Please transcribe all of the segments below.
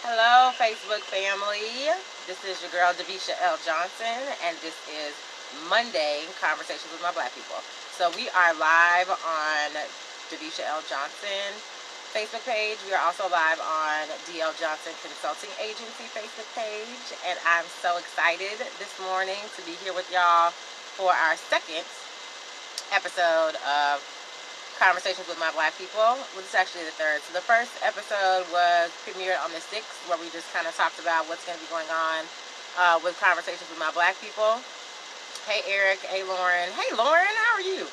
Hello, Facebook family. This is your girl, Davisha L Johnson, and this is Monday Conversations with My Black People. So we are live on Davisha L Johnson Facebook page. We are also live on DL Johnson Consulting Agency Facebook page, and I'm so excited this morning to be here with y'all for our second episode of Conversations with My Black People. Well, this is actually the third. So the first episode was premiered on the 6th, where we just kind of talked about what's going to be going on with Conversations with My Black People. Hey, Eric. Hey, Lauren. Hey, Lauren. How are you?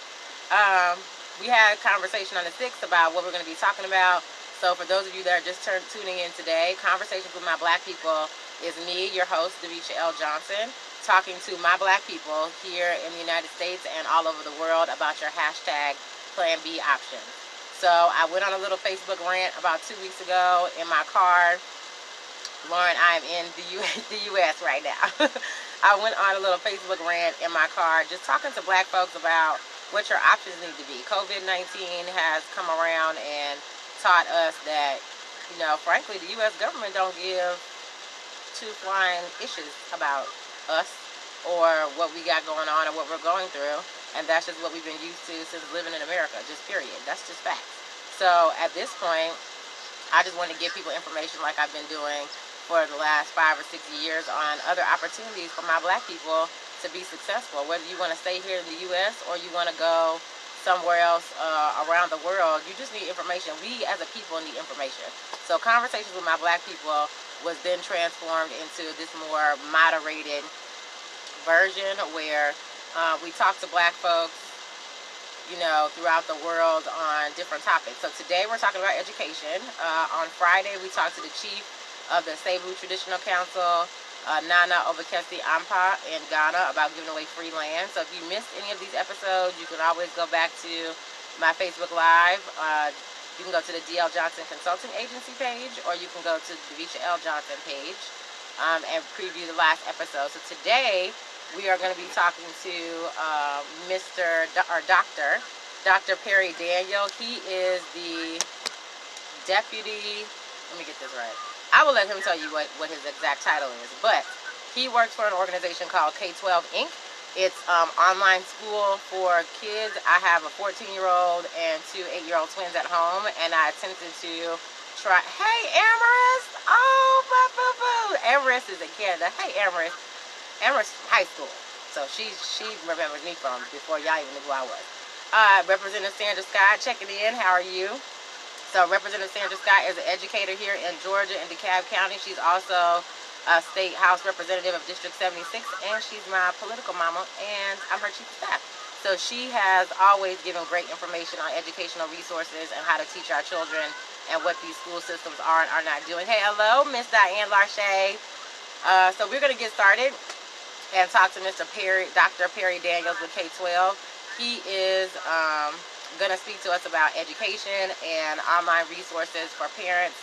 We had a conversation on the 6th about what we're going to be talking about. So for those of you that are just tuning in today, Conversations with My Black People is me, your host, Davisha L Johnson, talking to my black people here in the United States and all over the world about your hashtag Plan B options. So I went on a little Facebook rant about 2 weeks ago in my car. Lauren, I'm in the U.S. right now. I went on a little Facebook rant in my car just talking to black folks about what your options need to be. COVID-19 has come around and taught us that, frankly, the U.S. government don't give two flying issues about us or what we got going on or what we're going through. And that's just what we've been used to since living in America, just period. That's just facts. So at this point, I just want to give people information like I've been doing for the last 5 or 6 years on other opportunities for my black people to be successful. Whether you want to stay here in the U.S. or you want to go somewhere else around the world, you just need information. We as a people need information. So Conversations with My Black People was then transformed into this more moderated version where we talk to black folks, throughout the world on different topics. So today we're talking about education. On Friday we talked to the chief of the Cebu Traditional Council, Nana Obakesi Ampa in Ghana, about giving away free land. So if you missed any of these episodes, you can always go back to my Facebook Live. You can go to the DL Johnson Consulting Agency page, or you can go to the Davisha L Johnson page and preview the last episode. So today we are going to be talking to Dr. Perry Daniel. He is the deputy. Let me get this right. I will let him tell you what his exact title is. But he works for an organization called K-12 Inc. It's online school for kids. I have a 14-year-old and 2 8-year-old twins at home, and I attempted to try. Hey, Amaris! Oh, boo. Amaris is in Canada. Hey, Amaris. Amaris High School. So she remembers me from before y'all even knew who I was. Representative Sandra Scott checking in. How are you? So Representative Sandra Scott is an educator here in Georgia in DeKalb County. She's also a state house representative of District 76, and she's my political mama, and I'm her chief of staff. So she has always given great information on educational resources and how to teach our children and what these school systems are and are not doing. Hey, hello, Miss Diane Larche. So we're going to get started and talk to Dr. Perry Daniels with K-12. He is going to speak to us about education and online resources for parents,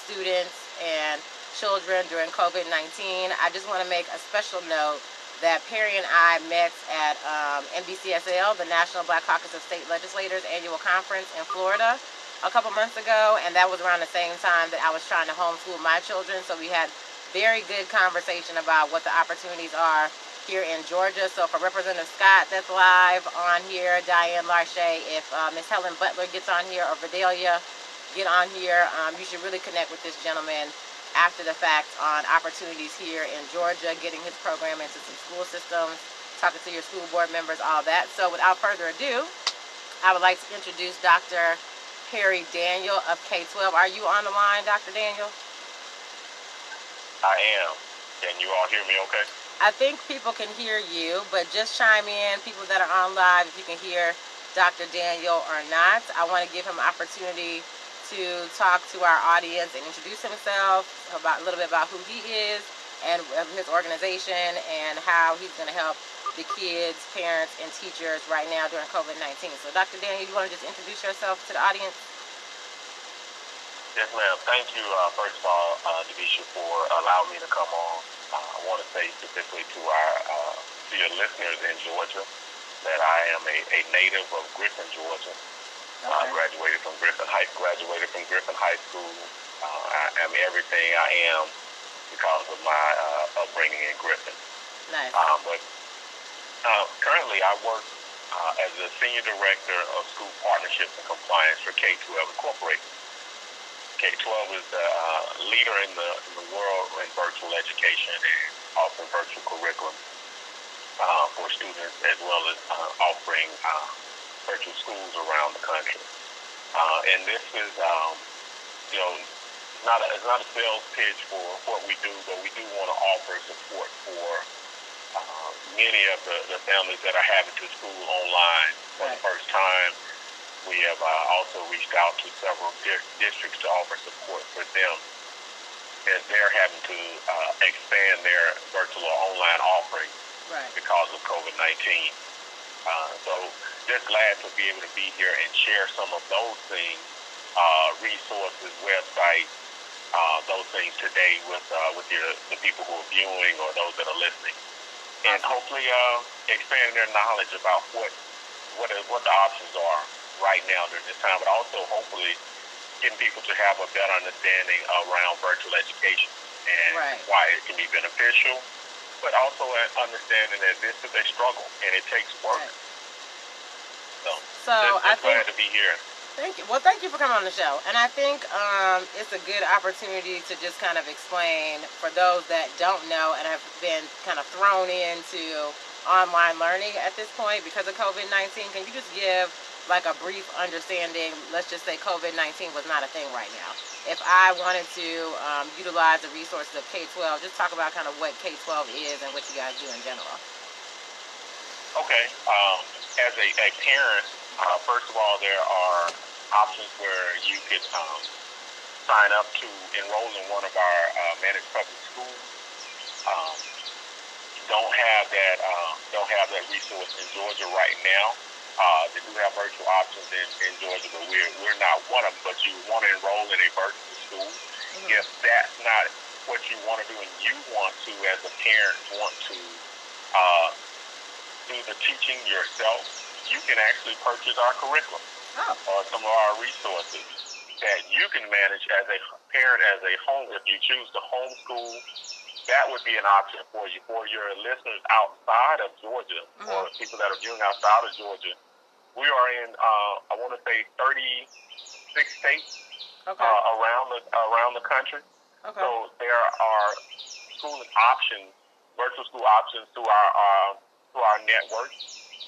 students, and children during COVID-19. I just want to make a special note that Perry and I met at NBCSL, the National Black Caucus of State Legislators annual conference in Florida a couple months ago, and that was around the same time that I was trying to homeschool my children. So we had very good conversation about what the opportunities are here in Georgia. So for Representative Scott, that's live on here, Diane Larche, if Miss Helen Butler gets on here or Vidalia get on here, you should really connect with this gentleman after the fact on opportunities here in Georgia, getting his program into some school systems, talking to your school board members, all that. So without further ado, I would like to introduce Dr. Perry Daniel of K-12. Are you on the line, Dr. Daniel? I am. Can you all hear me okay? I think people can hear you, but just chime in, people that are on live, if you can hear Dr. Daniel or not. I want to give him an opportunity to talk to our audience and introduce himself, about a little bit about who he is and his organization and how he's going to help the kids, parents, and teachers right now during COVID-19. So Dr. Daniel, you want to just introduce yourself to the audience? Yes, ma'am. Thank you, first of all, Davisha, for allowing me to come on. I want to say specifically to your listeners in Georgia that I am a native of Griffin, Georgia. Okay. Graduated from Griffin High School. I am everything I am because of my upbringing in Griffin. Nice. But currently, I work as the Senior Director of School Partnerships and Compliance for K-12 Incorporated. K-12 is the leader in the world in virtual education and offering virtual curriculum for students, as well as offering virtual schools around the country. And this is, it's not a sales pitch for what we do, but we do want to offer support for many of the families that are having to school online for the first time. We have also reached out to several districts to offer support for them as they're having to expand their virtual or online offerings because of COVID-19. So just glad to be able to be here and share some of those things, resources, websites, those things today with the people who are viewing or those that are listening, and hopefully expand their knowledge about what the options are right now during this time, but also hopefully getting people to have a better understanding around virtual education and why it can be beneficial, but also an understanding that this is a struggle and it takes work. So I'm glad to be here. Thank you. Well, thank you for coming on the show. And I think it's a good opportunity to just kind of explain for those that don't know and have been kind of thrown into online learning at this point because of COVID-19. Can you just give like a brief understanding? Let's just say COVID-19 was not a thing right now. If I wanted to utilize the resources of K-12, just talk about kind of what K-12 is and what you guys do in general. Okay. As a parent, first of all, there are options where you could sign up to enroll in one of our managed public schools. Don't have that resource in Georgia right now. They do have virtual options in Georgia, but we're not one of them. But you want to enroll in a virtual school. If that's not what you want to do and you want to, as a parent, want to do the teaching yourself, you can actually purchase our curriculum or some of our resources that you can manage as a parent, as a home. If you choose to homeschool, that would be an option for you. For your listeners outside of Georgia or people that are viewing outside of Georgia, we are in, I want to say, 36 states around the country. Okay. So there are schooling options, virtual school options through our network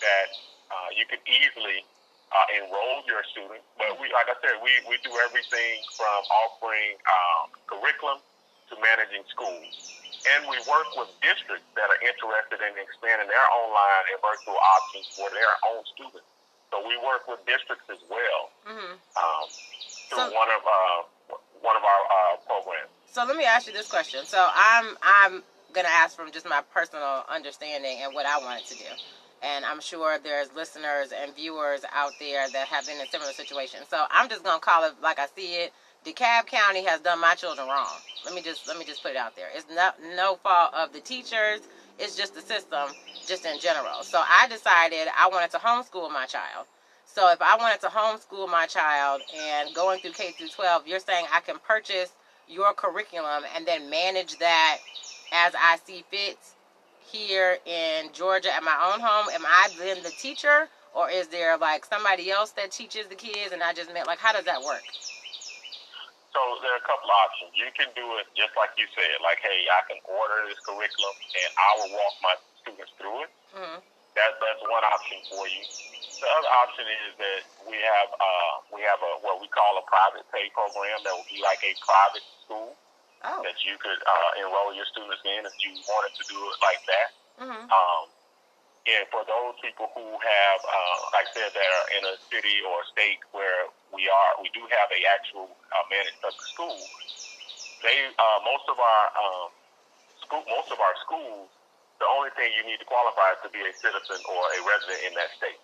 that you could easily enroll your students. But like I said, we do everything from offering curriculum to managing schools. And we work with districts that are interested in expanding their online and virtual options for their own students. So we work with districts as well through one of our programs. So let me ask you this question. So I'm gonna ask from just my personal understanding and what I wanted to do. And I'm sure there's listeners and viewers out there that have been in similar situations. So I'm just gonna call it like I see it. DeKalb County has done my children wrong. Let me just put it out there. It's no fault of the teachers. It's just the system, just in general. So I decided I wanted to homeschool my child. So if I wanted to homeschool my child and going through K through 12, you're saying I can purchase your curriculum and then manage that as I see fit here in Georgia at my own home? Am I then the teacher, or is there like somebody else that teaches the kids and I just meant, like, how does that work? So there are a couple options. You can do it just like you said, like, hey, I can order this curriculum and I will walk my students through it. That's one option for you. The other option is that we have what we call a private pay program that will be like a private school that you could enroll your students in if you wanted to do it like that. And for those people who have, like I said, that are in a city or a state where we do have a actual managed public school. Most of our schools, the only thing you need to qualify is to be a citizen or a resident in that state.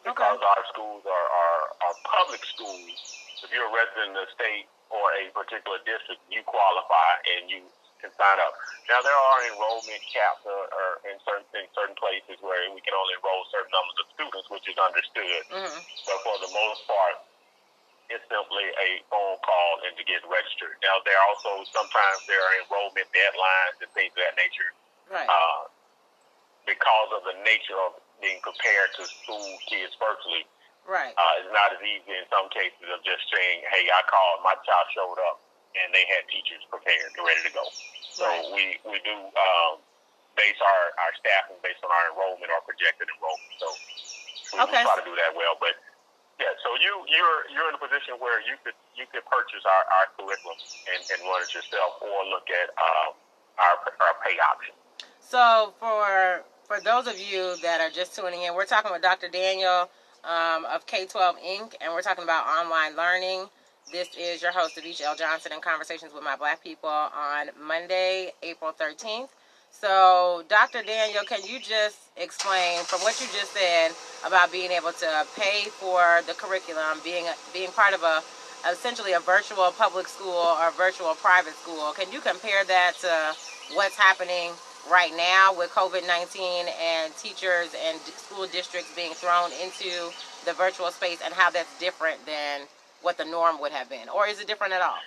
Because our schools are public schools. If you're a resident in the state or a particular district, you qualify and you can sign up. Now, there are enrollment caps or in certain places where we can only enroll certain numbers of students, which is understood. Mm-hmm. But for the most part, it's simply a phone call and to get registered. Now, sometimes there are enrollment deadlines and things of that nature. Right. Because of the nature of being prepared to school kids virtually. Right. It's not as easy in some cases of just saying, hey, I called, my child showed up, and they had teachers prepared and ready to go. So we do base our staffing based on our enrollment or projected enrollment. So we try to do that well. But yeah, so you're in a position where you could purchase our curriculum and run it yourself, or look at our pay option. So for those of you that are just tuning in, we're talking with Dr. Daniel of K-12 Inc., and we're talking about online learning. This is your host, Davisha L Johnson, in Conversations with My Black People on Monday, April 13th. So, Dr. Daniel, can you just explain, from what you just said about being able to pay for the curriculum, being part of essentially a virtual public school or virtual private school, can you compare that to what's happening right now with COVID-19 and teachers and school districts being thrown into the virtual space, and how that's different than what the norm would have been? Or is it different at all?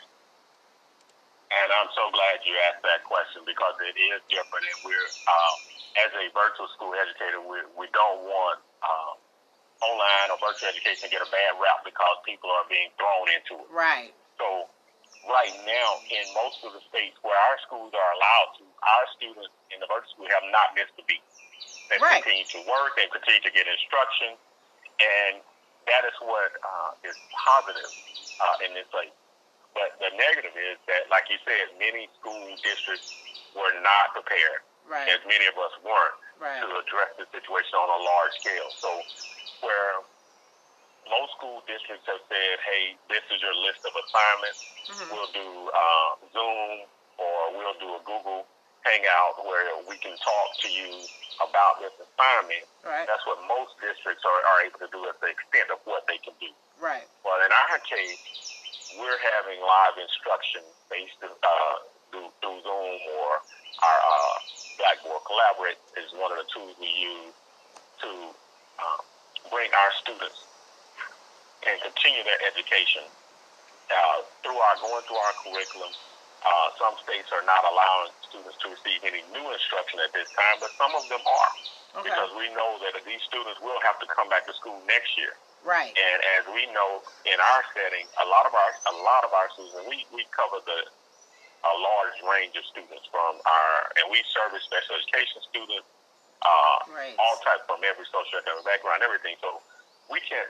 And I'm so glad you asked that question, because it is different. And we're, as a virtual school educator, we don't want online or virtual education to get a bad rap because people are being thrown into it. Right. So right now, in most of the states where our schools are allowed to, our students in the virtual school have not missed a beat. They've continued to work. They've continued to get instruction. And that is what is positive in this place. But the negative is that, like you said, many school districts were not prepared, as many of us weren't, to address the situation on a large scale. So where most school districts have said, hey, this is your list of assignments. Mm-hmm. We'll do Zoom, or we'll do a Google Hangout where we can talk to you about this assignment. Right. That's what most districts are able to do, at the extent of what they can do. Right. Well, in our case, we're having live instruction based through Zoom, or our Blackboard Collaborate is one of the tools we use to bring our students and continue their education going through our curriculum. Some states are not allowing students to receive any new instruction at this time, but some of them are, because we know that these students will have to come back to school next year. Right. And as we know, in our setting, a lot of our students, and we cover a large range of students and we service special education students, all types, from every socioeconomic background, everything. So we can't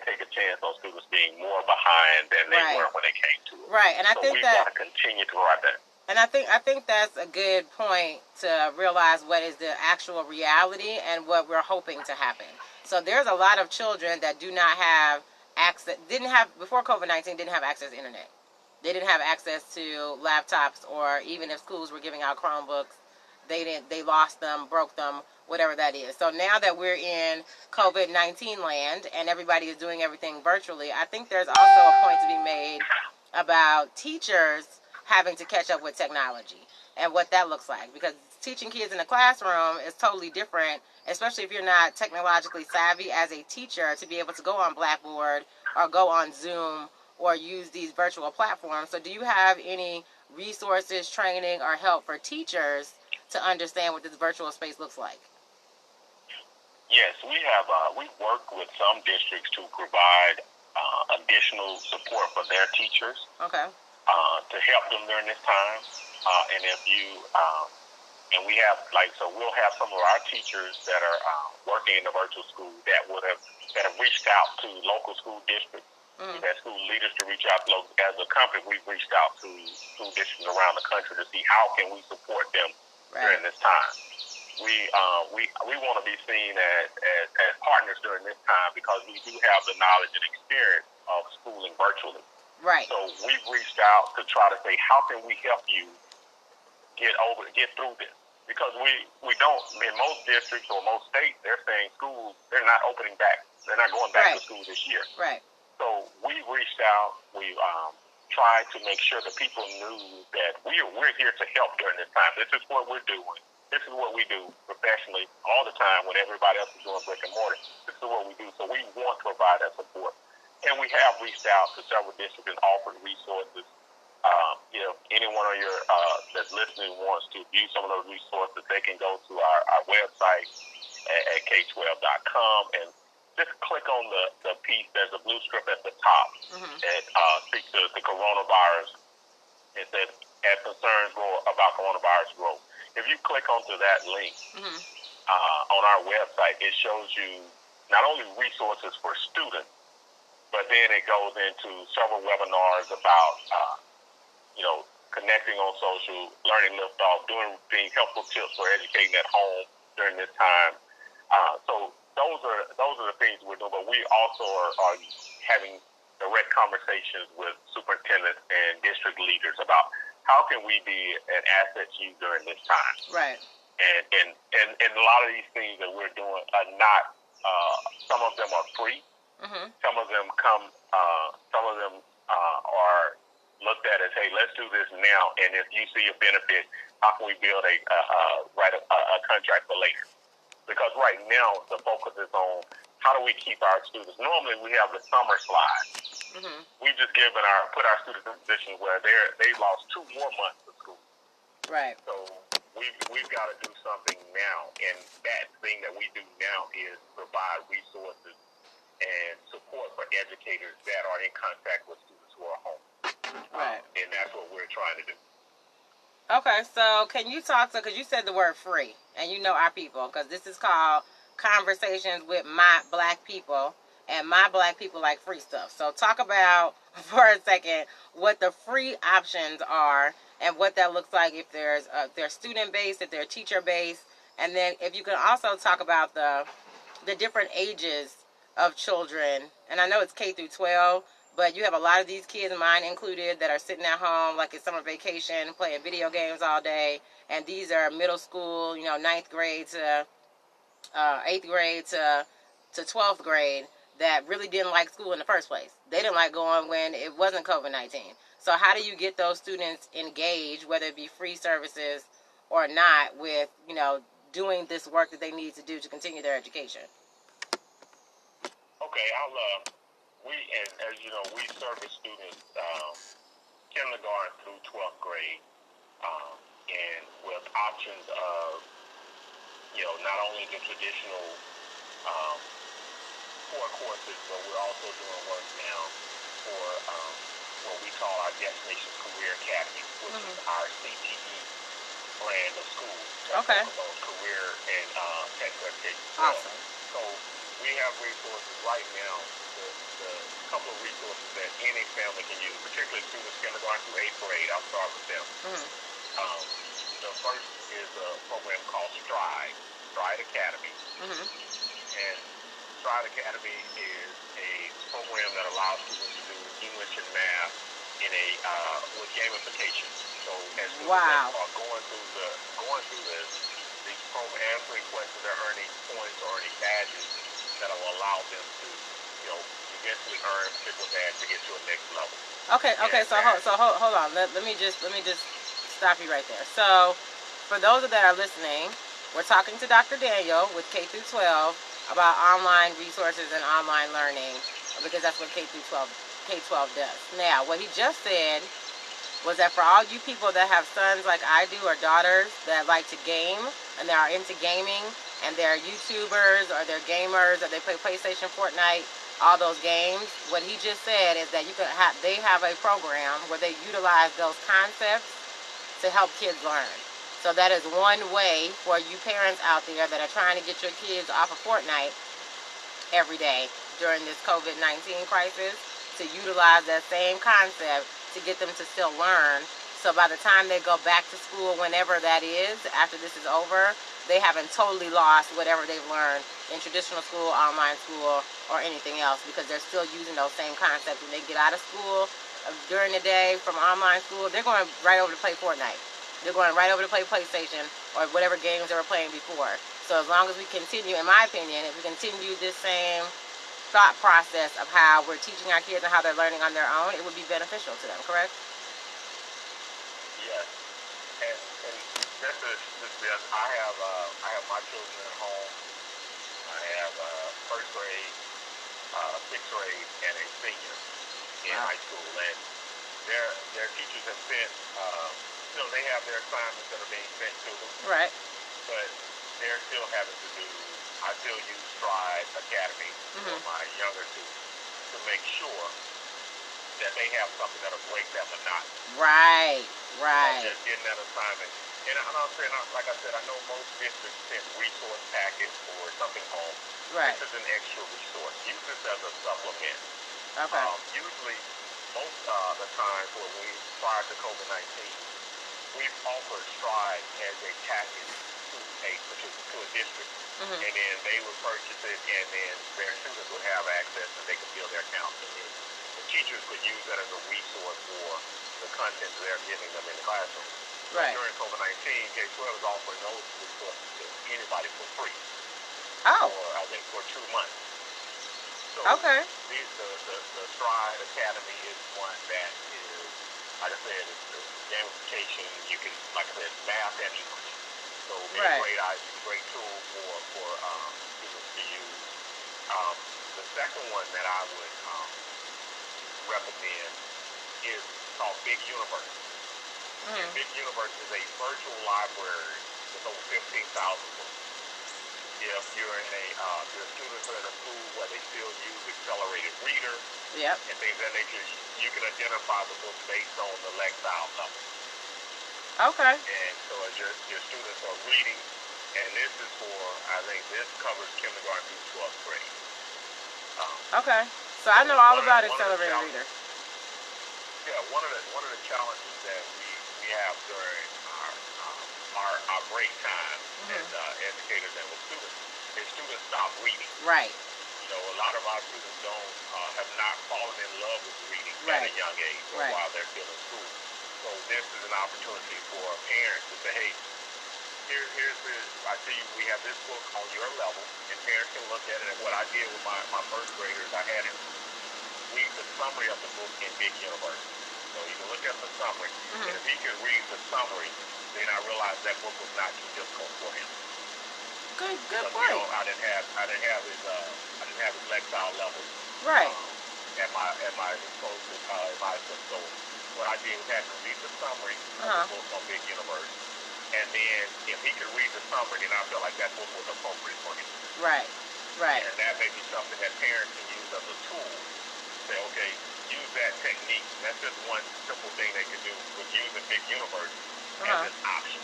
take a chance on students being more behind than they were when they came to it. Right, and I think we've got to continue to provide that. And I think that's a good point to realize what is the actual reality and what we're hoping to happen. So there's a lot of children that do not have access, before COVID-19, didn't have access to internet. They didn't have access to laptops, or even if schools were giving out Chromebooks, they lost them, broke them, whatever that is. So now that we're in COVID-19 land and everybody is doing everything virtually, I think there's also a point to be made about teachers having to catch up with technology and what that looks like, because teaching kids in a classroom is totally different, especially if you're not technologically savvy as a teacher, to be able to go on Blackboard or go on Zoom or use these virtual platforms. So do you have any resources, training, or help for teachers to understand what this virtual space looks like? Yes, we have. We work with some districts to provide additional support for their teachers. Okay. To help them during this time, and we have, so we'll have some of our teachers that are working in the virtual school that have reached out to local school districts. We've had school leaders to reach out to as a company. We've reached out to school districts around the country to see how can we support them during this time. We want to be seen as partners during this time, because we do have the knowledge and experience of schooling virtually. Right. So we've reached out to try to say, how can we help you get through this? Because we don't, in most districts or most states, they're saying schools, they're not opening back. They're not going back to school this year. Right. So we've reached out. We've tried to make sure that people knew that we're here to help during this time. This is what we're doing. This is what we do professionally all the time when everybody else is doing brick and mortar. This is what we do. So we want to provide that support. And we have reached out to several districts and offered resources. Anyone on your that's listening wants to view some of those resources, they can go to our website at k12.com and just click on the piece. There's a blue strip at the top that speaks to the coronavirus. It says, as concerns grow about coronavirus growth. If you click onto that link on our website, it shows you not only resources for students, but then it goes into several webinars about, connecting on social, learning liftoff, being helpful tips for educating at home during this time. So those are the things we're doing. But we also are having direct conversations with superintendents and district leaders about how can we be an asset to you during this time. Right. And a lot of these things that we're doing are not. Some of them are free. Some of them come. Some of them are looked at as, hey, let's do this now, and if you see a benefit, how can we build a contract for later? Because right now the focus is on how do we keep our students. Normally we have the summer slide. We've just put our students in a position where they lost 2 more months of school. Right. So we've got to do something now, and that thing that we do now is provide resources and support for educators that are in contact with students who are home. Right. And that's what we're trying to do. Okay, so can you talk to, because you said the word free, and you know our people, because this is called Conversations with My Black People, and my black people like free stuff. So talk about, for a second, what the free options are, and what that looks like if they're student-based, if they're teacher-based, and then if you can also talk about the different ages of children, and I know it's K through 12, but you have a lot of these kids, mine included, that are sitting at home like it's summer vacation, playing video games all day. And these are middle school, 9th grade to 8th grade to 12th grade that really didn't like school in the first place. They didn't like going when it wasn't COVID-19. So how do you get those students engaged, whether it be free services or not, with, doing this work that they need to do to continue their education? Okay, as you know, we service students kindergarten through 12th grade, and with options of, not only the traditional core courses, but we're also doing work now for what we call our Destination Career Academy, which is our CTE brand of school. Okay. Those career and technical education. Awesome. So we have resources right now. The couple of resources that any family can use, particularly students kindergarten through 8th grade. I'll start with them. The first is a program called Stride Academy. And Stride Academy is a program that allows students to do English and math in with gamification. So as students are going through these programs, answering questions, they're earning points or earning badges that will allow them to, eventually earn particular badge to get to a next level. Okay. So hold on. Let me just stop you right there. So for those that are listening, we're talking to Dr. Daniel with K through 12 about online resources and online learning, because that's what K-12 does. Now, what he just said was that for all you people that have sons like I do, or daughters that like to game and they are into gaming, and they're YouTubers or they're gamers or they play PlayStation, Fortnite, all those games, what he just said is that they have a program where they utilize those concepts to help kids learn. So that is one way for you parents out there that are trying to get your kids off of Fortnite every day during this COVID-19 crisis, to utilize that same concept to get them to still learn. So by the time they go back to school, whenever that is, after this is over, they haven't totally lost whatever they've learned in traditional school, online school, or anything else, because they're still using those same concepts. When they get out of school during the day from online school, they're going right over to play Fortnite. They're going right over to play PlayStation or whatever games they were playing before. So as long as we continue, in my opinion, if we continue this same thought process of how we're teaching our kids and how they're learning on their own, it would be beneficial to them, correct? Yes. And I have my children at home. I have first grade, sixth grade, and a senior in high school, and their teachers have sent, they have their assignments that are being sent to them. Right. But they're still having to do. I still use Stride Academy for my younger two to make sure that they have something that'll break that monotony. Right. Just getting that assignment. And I'm saying, like I said, I know most districts send resource packets or something home. Right. This is an extra resource. Use this as a supplement. Okay. Usually, most of the time, prior to COVID-19, we've offered Stride as a package to a district. And then they would purchase it, and then their students would have access, and they could build their accounts. And then the teachers could use that as a resource for the content they're giving them in the classroom. Right. During COVID-19, K-12 is offering those resources to anybody for free. Oh. Or I think for 2 months. So okay. The Stride Academy is one that is, like I said, it's gamification. You can, like I said, math and English. So it's a great tool for students to use. The second one that I would recommend is called Big Universe. And Big Universe is a virtual library with over 15,000 books. If you're students are in a school where they still use accelerated reader and things of that nature, you can identify the books based on the Lexile level. Okay. And so as your students are reading, and this is for, I think this covers kindergarten through 12th grade. Okay. So I know all about accelerated reader. Yeah, one of the challenges that we have during our break time as educators and with students is students stop reading. Right. You know, a lot of our students have not fallen in love with reading at a young age or while they're still in school. So this is an opportunity for parents to say, hey, here's this. I see we have this book on your level, and parents can look at it. And what I did with my first graders, I had him read the summary of the book in Big Universe. So he can look at the summary, and if he can read the summary, then I realized that book was not too difficult for him. Good because, point. You know, I didn't have his Lexile level. Right. At my disposal, so what I did was have him read the summary of the book on Big Universe, and then if he could read the summary, then I felt like that book was appropriate for him. Right. Right. And that may be something that parents can use as a tool. Say, okay, use that technique. That's just one simple thing they can do with using Big Universe as an option.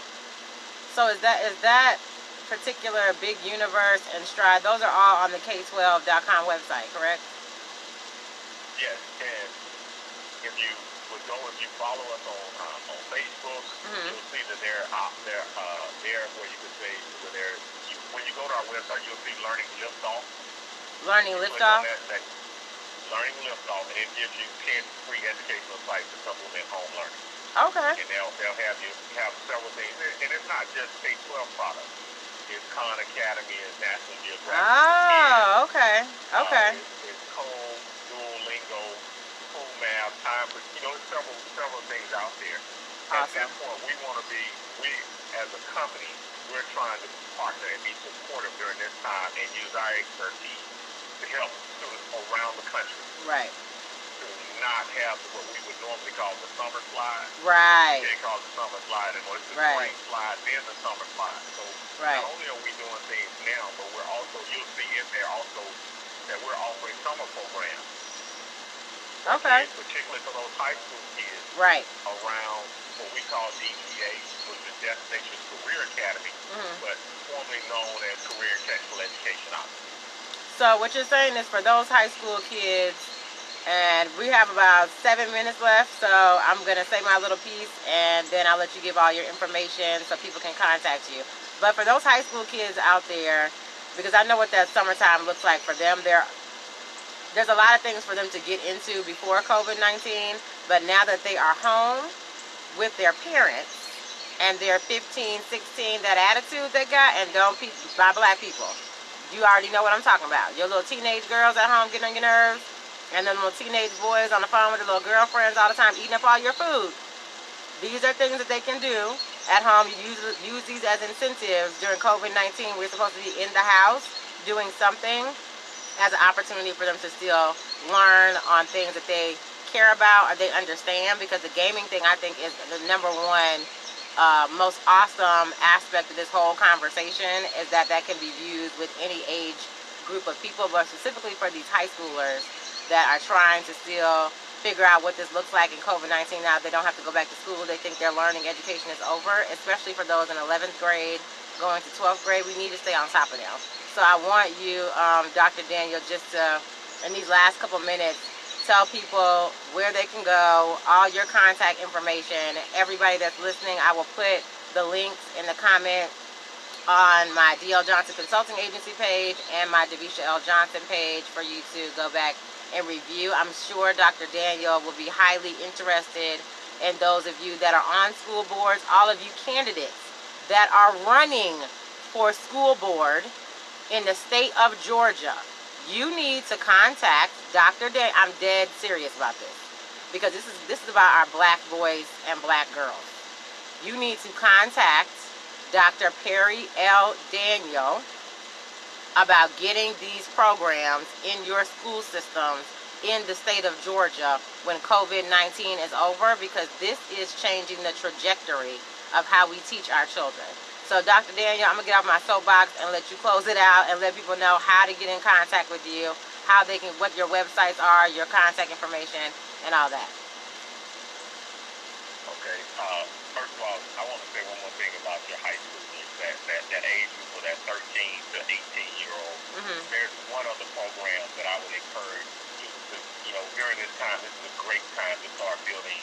So is that particular Big Universe and Stride, those are all on the K12.com website, correct? Yes, and if you follow us on Facebook, you'll see that they're there where you can say when you go to our website, you'll see Learning Liftoff. Learning Liftoff? Learning Liftoff, and it gives you 10 free educational sites to supplement home learning. Okay. And they'll have you have several things, and it's not just K-12 products. It's Khan Academy and National Geographic. Oh, okay. Okay. It's Code, Duolingo, Cool Math, Time for, there's several things out there. Awesome. At this point, we as a company, we're trying to partner and be supportive during this time and use our expertise to help students around the country. Right. To not have what we would normally call the summer slide. Right. They call it the summer slide, and it's the spring slide, then the summer slide. So not only are we doing things now, but you'll see in there also that we're offering summer programs. Okay. Particularly for those high school kids. Right. Around what we call DTA, which is Destination Career Academy, but formerly known as Career and Technical Education Office. So what you're saying is for those high school kids, and we have about 7 minutes left, so I'm going to say my little piece, and then I'll let you give all your information so people can contact you. But for those high school kids out there, because I know what that summertime looks like for them, there's a lot of things for them to get into before COVID-19, but now that they are home with their parents, and they're 15, 16, that attitude they got, and by black people, You already know what I'm talking about. Your little teenage girls at home getting on your nerves, and then little teenage boys on the phone with their little girlfriends all the time eating up all your food. These are things that they can do at home. You use these as incentives during COVID-19. We're supposed to be in the house doing something as an opportunity for them to still learn on things that they care about or they understand, because the gaming thing, I think, is the number one most awesome aspect of this whole conversation, is that can be viewed with any age group of people, but specifically for these high schoolers that are trying to still figure out what this looks like in COVID-19 now. They don't have to go back to school. They think their learning education is over, especially for those in 11th grade going to 12th grade. We need to stay on top of them. So I want you, Dr. Daniel, just to, in these last couple minutes, tell people where they can go, all your contact information. Everybody that's listening, I will put the links in the comment on my DL Johnson Consulting Agency page and my Davisha L Johnson page for you to go back and review. I'm sure Dr. Daniel will be highly interested in those of you that are on school boards, all of you candidates that are running for school board in the state of Georgia. You need to contact Dr. Daniel. I'm dead serious about this, because this is about our black boys and black girls. You need to contact Dr. Perry L. Daniel about getting these programs in your school systems in the state of Georgia when COVID-19 is over, because this is changing the trajectory of how we teach our children. So Dr. Daniel, I'm going to get off my soapbox and let you close it out and let people know how to get in contact with you, how they can, what your websites are, your contact information, and all that. Okay. First of all, I want to say one more thing about your high school. That age group of that 13 to 18-year-old. There's one other program that I would encourage you to, during this time, this is a great time to start building,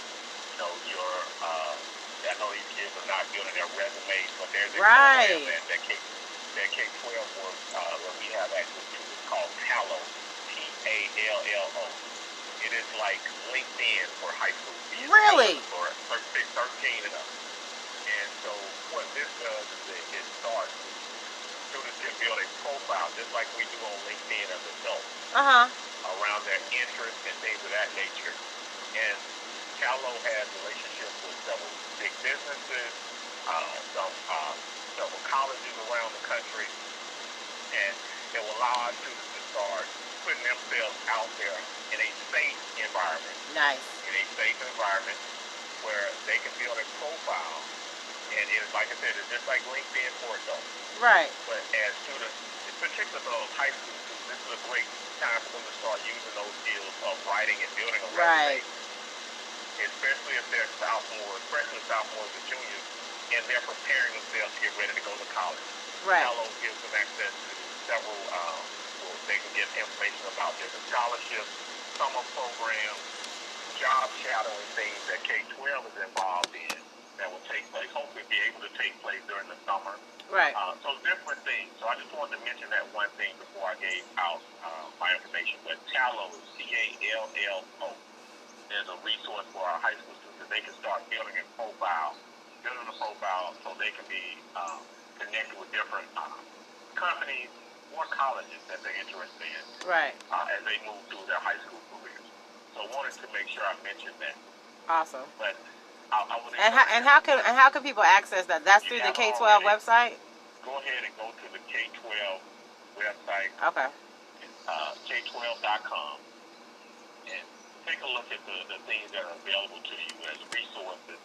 your, I know these kids are not building their resumes, but there's a program that K-12 works, where we have access to. It's called Tallo, T-A-L-L-O. It is like LinkedIn for high school kids. Really? For 13 and up. And so what this does is it starts, students can build a profile just like we do on LinkedIn as adults, around their interests and things of that nature. And Tallo has relationships with several big businesses, several colleges around the country, and it will allow our students to start putting themselves out there in a safe environment. Nice. In a safe environment where they can build a profile. And it's like I said, it's just like LinkedIn for adults. Right. But as students, in particular those high school students, this is a great time for them to start using those skills of writing and building a resume. Especially if they're sophomores, freshmen, sophomores, and juniors, and they're preparing themselves to get ready to go to college. Right. Tallo gives them access to several, they can get information about different scholarships, summer programs, job shadowing things that K-12 is involved in. That will take place, hopefully be able to take place during the summer. Right. So different things. So I just wanted to mention that one thing before I gave out my information. But Tallo is Tallo. There's a resource for our high school students that they can start building a profile so they can be connected with different companies or colleges that they're interested in. Right. As they move through their high school careers. So I wanted to make sure I mentioned that. Awesome. But and how can people access that? That's through the K-12 website? Go ahead and go to the K-12 website. Okay. K12.com and take a look at the things that are available to you as resources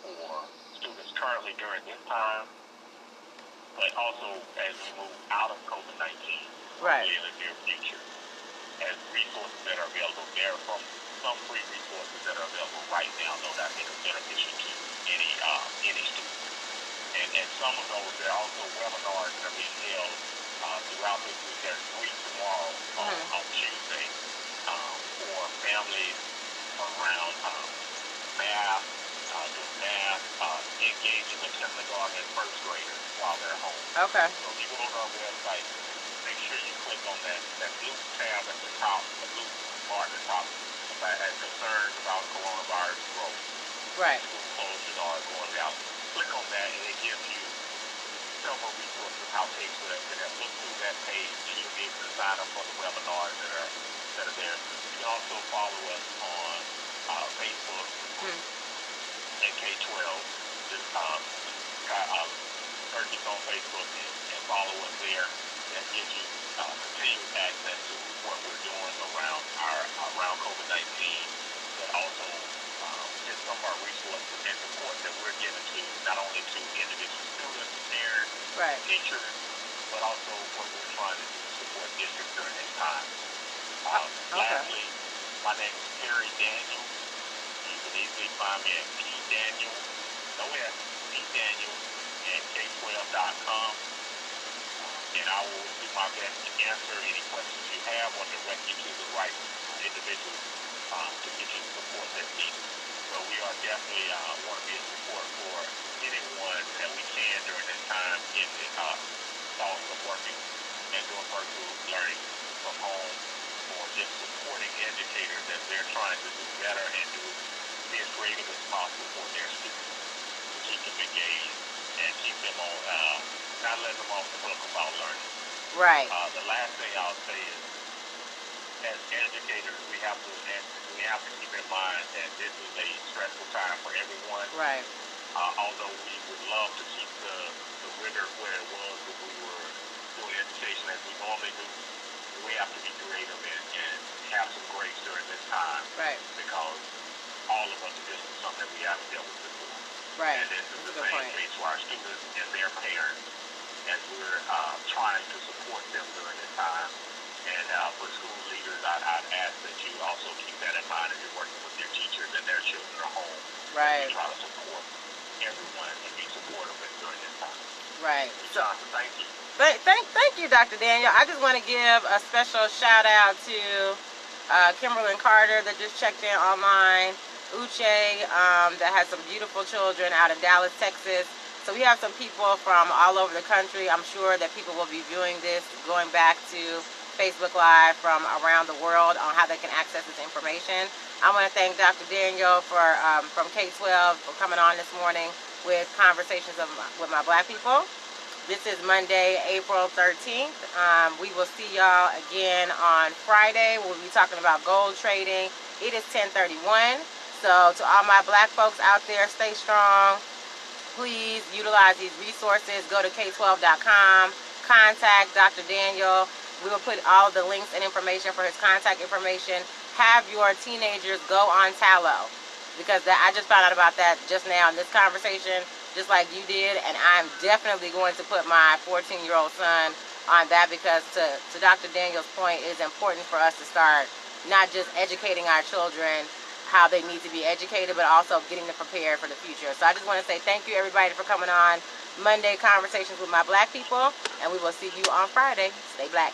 for students currently during this time, but also as we move out of COVID-19 in the near future, as resources that are available there from some free resources that are available right now, though that is beneficial to any student. And some of those, there are also webinars that are being held throughout this week. There's 3 tomorrow on Tuesday for families around math, doing math, engaging the kindergarten and first graders while they're home. Okay. So if you go to our website, make sure you click on that blue tab at the top, the blue bar at the top, as concerns about coronavirus growth. Right. School closures are going out. Click on that and it gives you several resources how K-12 can help. Look through that page. You'll be able to sign up for the webinars that are there. You can also follow us on Facebook and K-12. Just search us on Facebook and follow us there. That gives you continued access to what we're doing around COVID-19. But also just some of our resources and support that we're giving to not only to individual students, parents, teachers, but also what we're trying to do to support districts during this time. Lastly, my name is Terry Daniel. You can easily find me at pdaniel, no S, pdaniel at k12.com. And I will do my best to answer any questions you have or direct you to the right individual to get you the support that's needed. So we are definitely want to be a support for anyone that we can during this time in the thoughts of working and doing virtual learning from home, or just supporting educators as they're trying to do better and be as creative as possible for their students to keep them engaged and keep them on, not letting them off the hook about learning. Right. The last thing I'll say is, as educators, we have to keep in mind that this is a stressful time for everyone. Right. Although we would love to keep the rigor where it was when we were doing education as we normally do, we have to be creative and have some grace during this time. Right. Because all of us are dealing with something that we haven't dealt with before. Right. And this is the same case for our students and their parents as we're trying to support them during this time. And for school leaders, I'd ask that you also keep that in mind as you're working with your teachers and their children at home. Right. We try to support everyone and be supportive during this time. Right. So, thank you. Thank you, Dr. Daniel. I just want to give a special shout out to Kimberly Carter that just checked in online. Uche that has some beautiful children out in Dallas, Texas. So we have some people from all over the country. I'm sure that people will be viewing this, going back to Facebook Live from around the world on how they can access this information. I want to thank Dr. Daniel from K-12 for coming on this morning with conversations with my black people. This is Monday, April 13th. We will see y'all again on Friday. We'll be talking about gold trading. It is 10:31. So to all my black folks out there, stay strong. Please utilize these resources. Go to k12.com. Contact Dr. Daniel. We will put all the links and information for his contact information. Have your teenagers go on Tallow, because I just found out about that just now in this conversation, just like you did, and I'm definitely going to put my 14-year-old son on that, because to Dr. Daniel's point, it is important for us to start not just educating our children how they need to be educated, but also getting them prepared for the future. So I just want to say thank you, everybody, for coming on Monday Conversations with My Black People, and we will see you on Friday. Stay black.